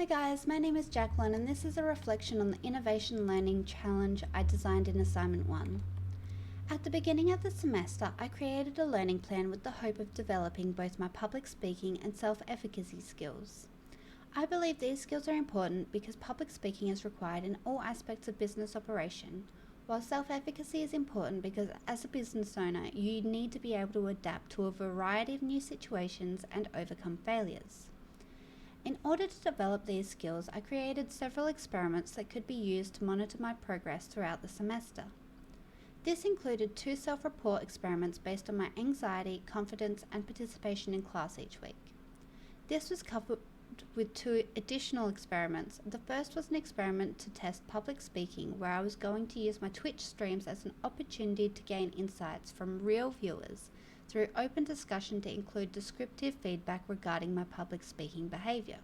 guys, my name is Jacqueline and this is a reflection on the Innovation Learning Challenge I designed in Assignment 1. At the beginning of the semester, I created a learning plan with the hope of developing both my public speaking and self-efficacy skills. I believe these skills are important because public speaking is required in all aspects of business operation, while self-efficacy is important because as a business owner, you need to be able to adapt to a variety of new situations and overcome failures. In order to develop these skills, I created several experiments that could be used to monitor my progress throughout the semester. This included 2 self-report experiments based on my anxiety, confidence, and participation in class each week. This was coupled with 2 additional experiments. The first was an experiment to test public speaking, where I was going to use my Twitch streams as an opportunity to gain insights from real viewers through open discussion to include descriptive feedback regarding my public speaking behaviour.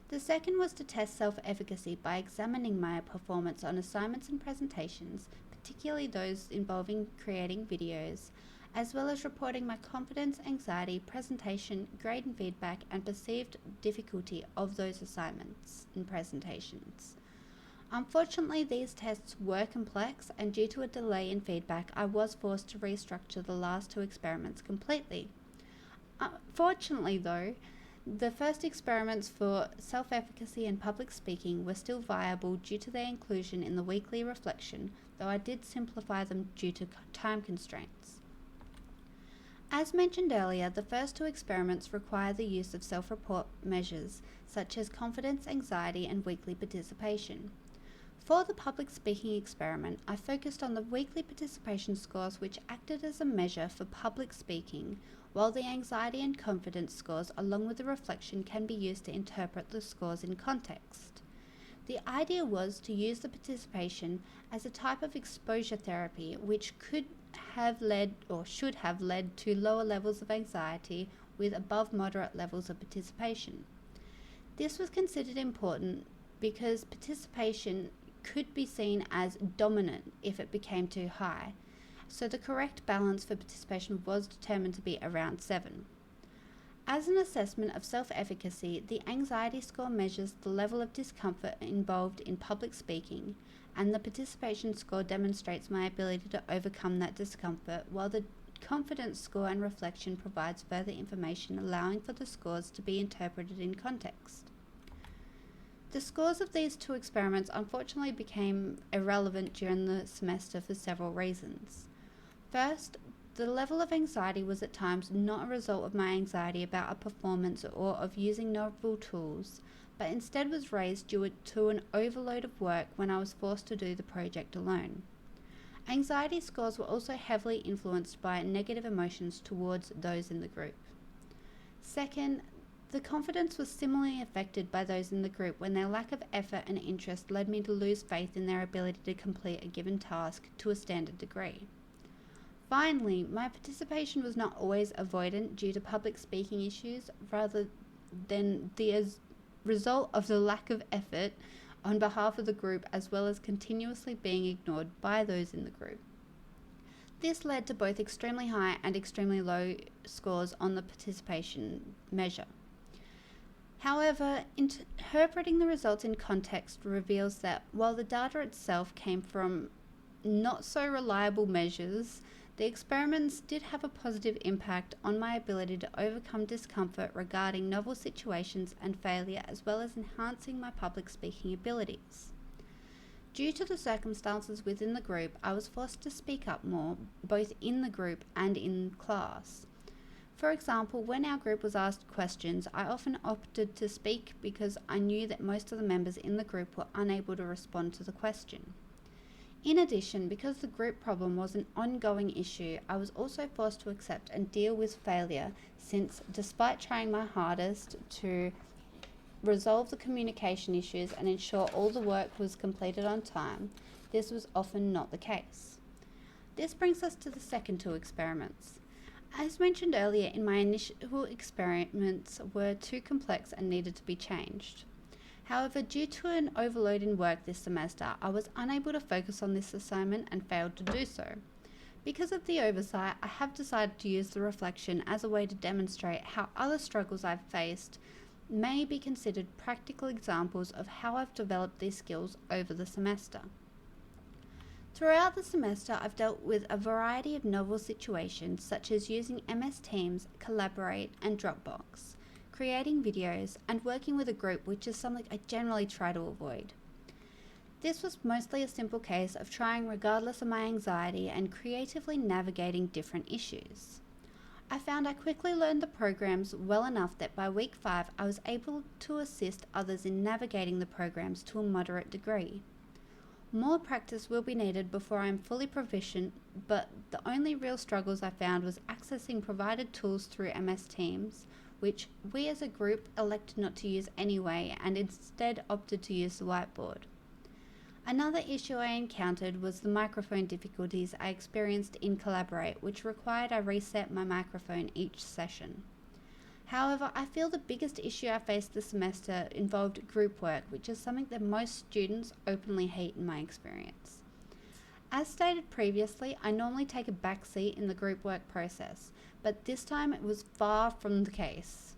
The second was to test self-efficacy by examining my performance on assignments and presentations, particularly those involving creating videos, as well as reporting my confidence, anxiety, presentation, grade and feedback, and perceived difficulty of those assignments and presentations. Unfortunately, these tests were complex, and due to a delay in feedback, I was forced to restructure the last 2 experiments completely. Fortunately though, the first experiments for self-efficacy and public speaking were still viable due to their inclusion in the weekly reflection, though I did simplify them due to time constraints. As mentioned earlier, the first 2 experiments require the use of self-report measures such as confidence, anxiety, and weekly participation. For the public speaking experiment, I focused on the weekly participation scores, which acted as a measure for public speaking, while the anxiety and confidence scores along with the reflection can be used to interpret the scores in context. The idea was to use the participation as a type of exposure therapy which could have led or should have led to lower levels of anxiety with above moderate levels of participation. This was considered important because participation could be seen as dominant if it became too high, so the correct balance for participation was determined to be around 7. As an assessment of self-efficacy, the anxiety score measures the level of discomfort involved in public speaking, and the participation score demonstrates my ability to overcome that discomfort, while the confidence score and reflection provides further information allowing for the scores to be interpreted in context. The scores of these 2 experiments unfortunately became irrelevant during the semester for several reasons. First, the level of anxiety was at times not a result of my anxiety about a performance or of using novel tools, but instead was raised due to an overload of work when I was forced to do the project alone. Anxiety scores were also heavily influenced by negative emotions towards those in the group. Second, the confidence was similarly affected by those in the group when their lack of effort and interest led me to lose faith in their ability to complete a given task to a standard degree. Finally, my participation was not always avoidant due to public speaking issues, rather than the result of the lack of effort on behalf of the group, as well as continuously being ignored by those in the group. This led to both extremely high and extremely low scores on the participation measure. However, interpreting the results in context reveals that while the data itself came from not so reliable measures, the experiments did have a positive impact on my ability to overcome discomfort regarding novel situations and failure, as well as enhancing my public speaking abilities. Due to the circumstances within the group, I was forced to speak up more, both in the group and in class. For example, when our group was asked questions, I often opted to speak because I knew that most of the members in the group were unable to respond to the question. In addition, because the group problem was an ongoing issue, I was also forced to accept and deal with failure, since despite trying my hardest to resolve the communication issues and ensure all the work was completed on time, this was often not the case. This brings us to the second 2 experiments. As mentioned earlier, in my initial experiments were too complex and needed to be changed. However, due to an overload in work this semester, I was unable to focus on this assignment and failed to do so. Because of the oversight, I have decided to use the reflection as a way to demonstrate how other struggles I've faced may be considered practical examples of how I've developed these skills over the semester. Throughout the semester, I've dealt with a variety of novel situations such as using MS Teams, Collaborate, and Dropbox, creating videos, and working with a group, which is something I generally try to avoid. This was mostly a simple case of trying regardless of my anxiety and creatively navigating different issues. I found I quickly learned the programs well enough that by week 5 I was able to assist others in navigating the programs to a moderate degree. More practice will be needed before I am fully proficient, but the only real struggles I found was accessing provided tools through MS Teams, which we as a group elected not to use anyway and instead opted to use the whiteboard. Another issue I encountered was the microphone difficulties I experienced in Collaborate, which required I reset my microphone each session. However, I feel the biggest issue I faced this semester involved group work, which is something that most students openly hate in my experience. As stated previously, I normally take a back seat in the group work process, but this time it was far from the case.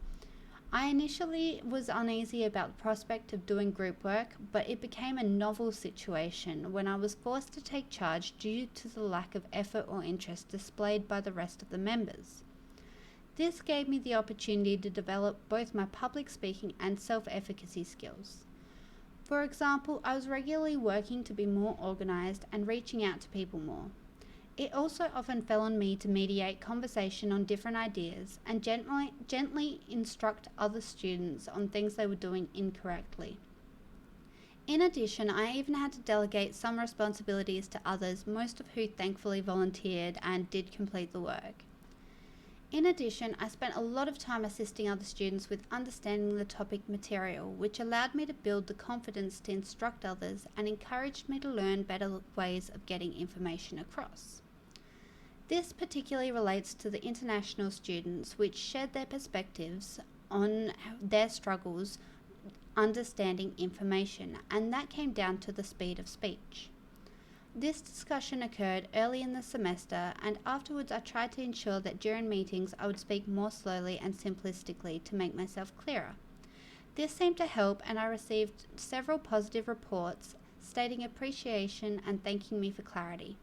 I initially was uneasy about the prospect of doing group work, but it became a novel situation when I was forced to take charge due to the lack of effort or interest displayed by the rest of the members. This gave me the opportunity to develop both my public speaking and self-efficacy skills. For example, I was regularly working to be more organised and reaching out to people more. It also often fell on me to mediate conversation on different ideas and gently instruct other students on things they were doing incorrectly. In addition, I even had to delegate some responsibilities to others, most of who thankfully volunteered and did complete the work. In addition, I spent a lot of time assisting other students with understanding the topic material, which allowed me to build the confidence to instruct others and encouraged me to learn better ways of getting information across. This particularly relates to the international students, which shared their perspectives on their struggles understanding information, and that came down to the speed of speech. This discussion occurred early in the semester, and afterwards I tried to ensure that during meetings I would speak more slowly and simplistically to make myself clearer. This seemed to help, and I received several positive reports stating appreciation and thanking me for clarity.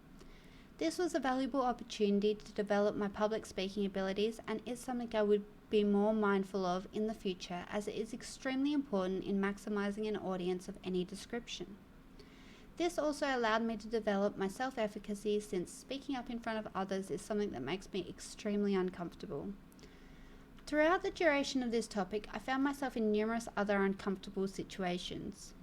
This was a valuable opportunity to develop my public speaking abilities and is something I would be more mindful of in the future, as it is extremely important in maximising an audience of any description. This also allowed me to develop my self-efficacy, since speaking up in front of others is something that makes me extremely uncomfortable. Throughout the duration of this topic, I found myself in numerous other uncomfortable situations.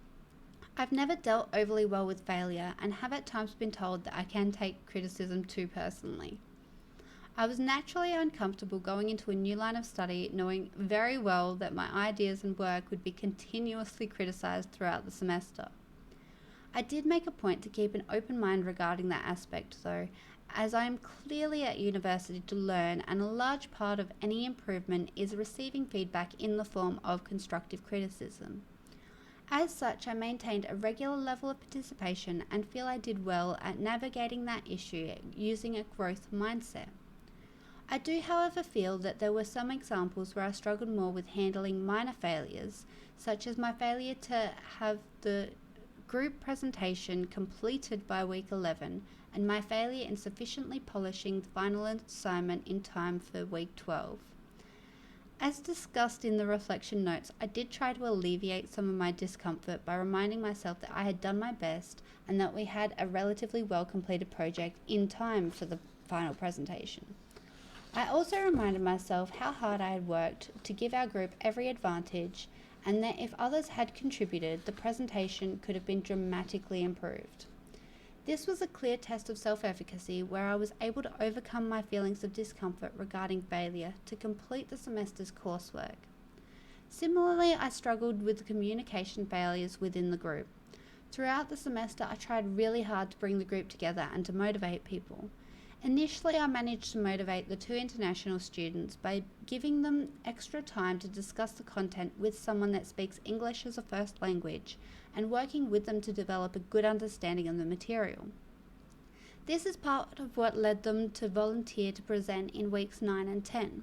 I've never dealt overly well with failure and have at times been told that I can take criticism too personally. I was naturally uncomfortable going into a new line of study, knowing very well that my ideas and work would be continuously criticised throughout the semester. I did make a point to keep an open mind regarding that aspect though, as I am clearly at university to learn, and a large part of any improvement is receiving feedback in the form of constructive criticism. As such, I maintained a regular level of participation and feel I did well at navigating that issue using a growth mindset. I do, however, feel that there were some examples where I struggled more with handling minor failures, such as my failure to have the group presentation completed by week 11 and my failure in sufficiently polishing the final assignment in time for week 12. As discussed in the reflection notes, I did try to alleviate some of my discomfort by reminding myself that I had done my best and that we had a relatively well completed project in time for the final presentation. I also reminded myself how hard I had worked to give our group every advantage, and that if others had contributed, the presentation could have been dramatically improved. This was a clear test of self-efficacy where I was able to overcome my feelings of discomfort regarding failure to complete the semester's coursework. Similarly, I struggled with the communication failures within the group. Throughout the semester, I tried really hard to bring the group together and to motivate people. Initially, I managed to motivate the 2 international students by giving them extra time to discuss the content with someone that speaks English as a first language and working with them to develop a good understanding of the material. This is part of what led them to volunteer to present in weeks 9 and 10.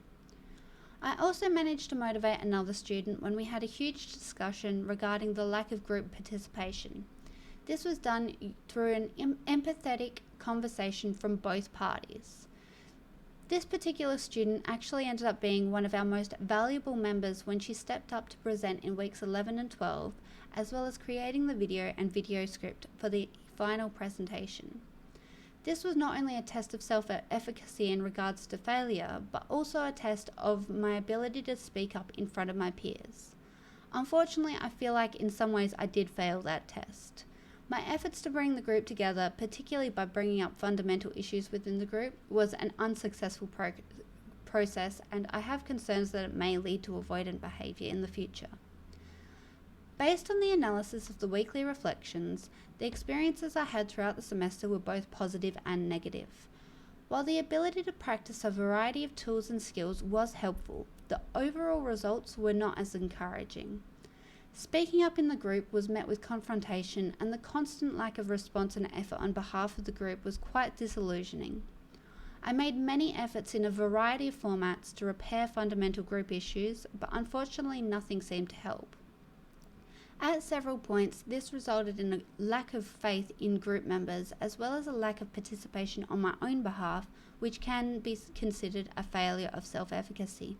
I also managed to motivate another student when we had a huge discussion regarding the lack of group participation. This was done through an empathetic conversation from both parties. This particular student actually ended up being one of our most valuable members when she stepped up to present in weeks 11 and 12, as well as creating the video and video script for the final presentation. This was not only a test of self-efficacy in regards to failure, but also a test of my ability to speak up in front of my peers. Unfortunately, I feel like in some ways I did fail that test. My efforts to bring the group together, particularly by bringing up fundamental issues within the group, was an unsuccessful process, and I have concerns that it may lead to avoidant behaviour in the future. Based on the analysis of the weekly reflections, the experiences I had throughout the semester were both positive and negative. While the ability to practice a variety of tools and skills was helpful, the overall results were not as encouraging. Speaking up in the group was met with confrontation, and the constant lack of response and effort on behalf of the group was quite disillusioning. I made many efforts in a variety of formats to repair fundamental group issues, but unfortunately nothing seemed to help. At several points, this resulted in a lack of faith in group members, as well as a lack of participation on my own behalf, which can be considered a failure of self-efficacy.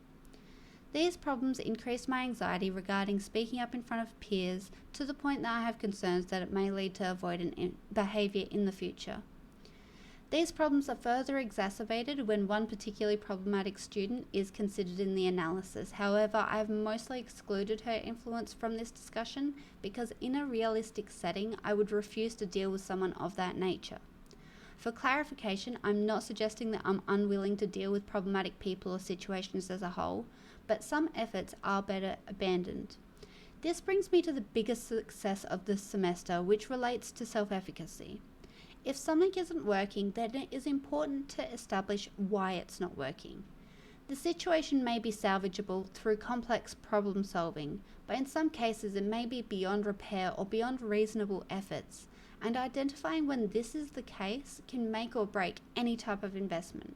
These problems increased my anxiety regarding speaking up in front of peers, to the point that I have concerns that it may lead to avoidant behaviour in the future. These problems are further exacerbated when one particularly problematic student is considered in the analysis. However, I have mostly excluded her influence from this discussion because in a realistic setting, I would refuse to deal with someone of that nature. For clarification, I'm not suggesting that I'm unwilling to deal with problematic people or situations as a whole, but some efforts are better abandoned. This brings me to the biggest success of this semester, which relates to self-efficacy. If something isn't working, then it is important to establish why it's not working. The situation may be salvageable through complex problem solving, but in some cases it may be beyond repair or beyond reasonable efforts, and identifying when this is the case can make or break any type of investment.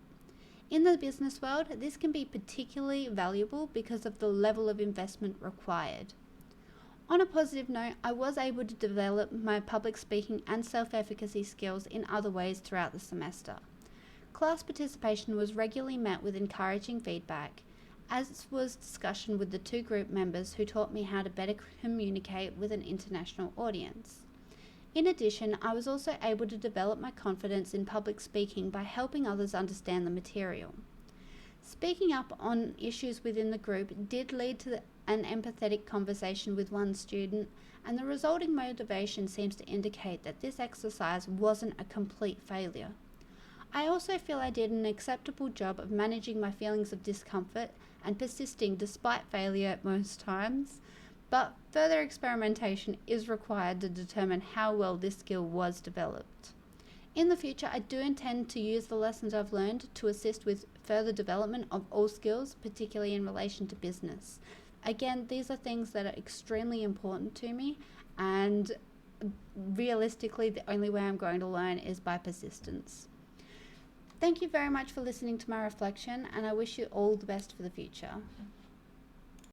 In the business world, this can be particularly valuable because of the level of investment required. On a positive note, I was able to develop my public speaking and self-efficacy skills in other ways throughout the semester. Class participation was regularly met with encouraging feedback, as was discussion with the two group members who taught me how to better communicate with an international audience. In addition, I was also able to develop my confidence in public speaking by helping others understand the material. Speaking up on issues within the group did lead to an empathetic conversation with one student, and the resulting motivation seems to indicate that this exercise wasn't a complete failure. I also feel I did an acceptable job of managing my feelings of discomfort and persisting despite failure at most times, but further experimentation is required to determine how well this skill was developed. In the future, I do intend to use the lessons I've learned to assist with further development of all skills, particularly in relation to business. Again, these are things that are extremely important to me, and realistically, the only way I'm going to learn is by persistence. Thank you very much for listening to my reflection, and I wish you all the best for the future.